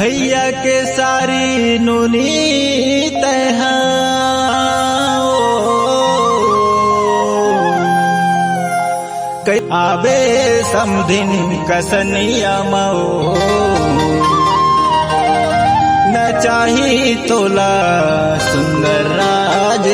भैया के सारी नूनी तहा आबे समधिन कसनिया मऊ न चाही तोला सुंदर राज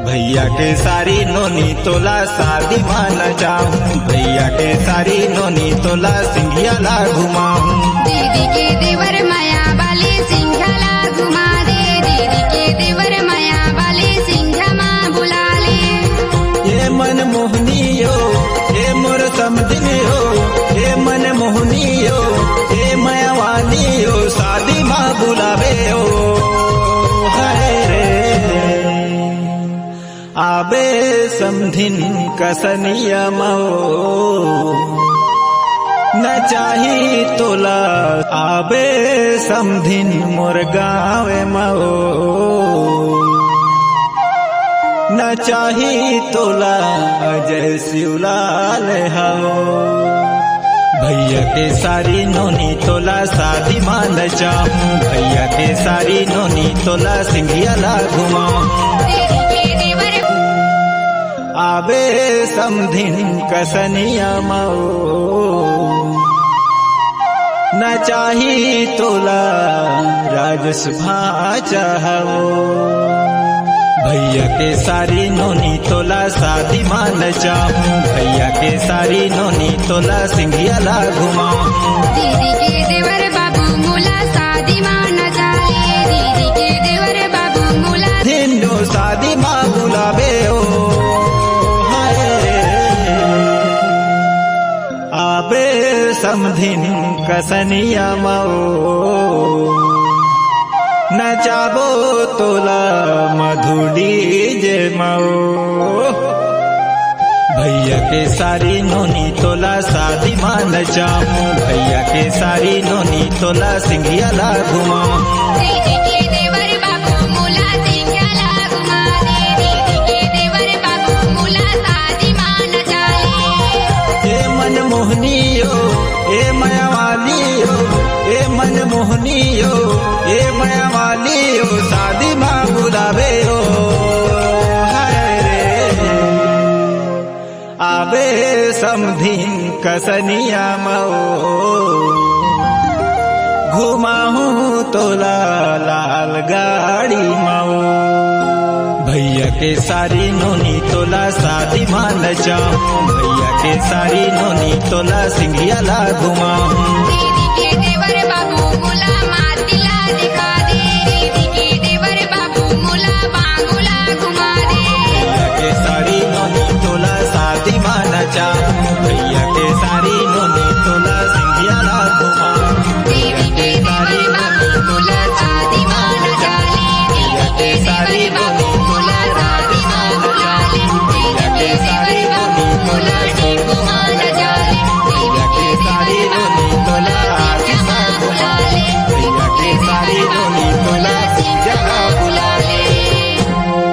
भैया के सारी नोनी तोला शादी मान जाऊं भैया के सारी नोनी तोला सिंघियाला घुमाऊं दीदी के देवर माया वाले सिंघला घुमा दे दीदी के देवर माया वाले सिंघा माँ बुला ले ये मन मोहनियो ये मोर समझनियो ये मन मोहनियो ये माया वालियो शादी माँ बुलावे ओ हाय रे आबे समधिन कसनिया मऊ न चाही तोला आबे समधिन मोर गाँव मऊ न चाही तोला अजय शिवलाल हो भैया के सारी नोनी तोला शादी मान जाऊं भैया के सारी नोनी तोला सिंघियाला घुमाऊं आबे समधिन कसनिया मऊ न चाही तोला राजसभा चाहो भैया के सारी नोनी तोला शादी मान जाऊं भैया के सारी नोनी तोला सिंघियाला घुमाऊं दीदी के देवर बाबू मुला शादी मान जाए दीदी के देवर बाबू मुला हिंदू शादी माँ बुलावे ओ आबे समधिन कसनिया मऊ न जाबो तोला मधुडी जे मऊ भैया के सारी नोनी तोला शादी मान जाऊं भैया के सारी नोनी तोला सिंघियाला घुमाऊं दीदी के देवर बाबू मुला सिंघला घुमा दे दीदी के देवर बाबू मुला शादी मान जाए ए मन मोहनियो ए माया वालियो ए मन मोहनियो ए माया वालियो शादी माँ बुलावे ओ हाय रे आबे समधिन कसनिया मऊ घुमाऊं तोला लाल गाड़ी मऊ भैया के सारी नोनी तोला शादी मान जाऊं भैया के सारी नोनी तोला सिंघियाला घुमाऊं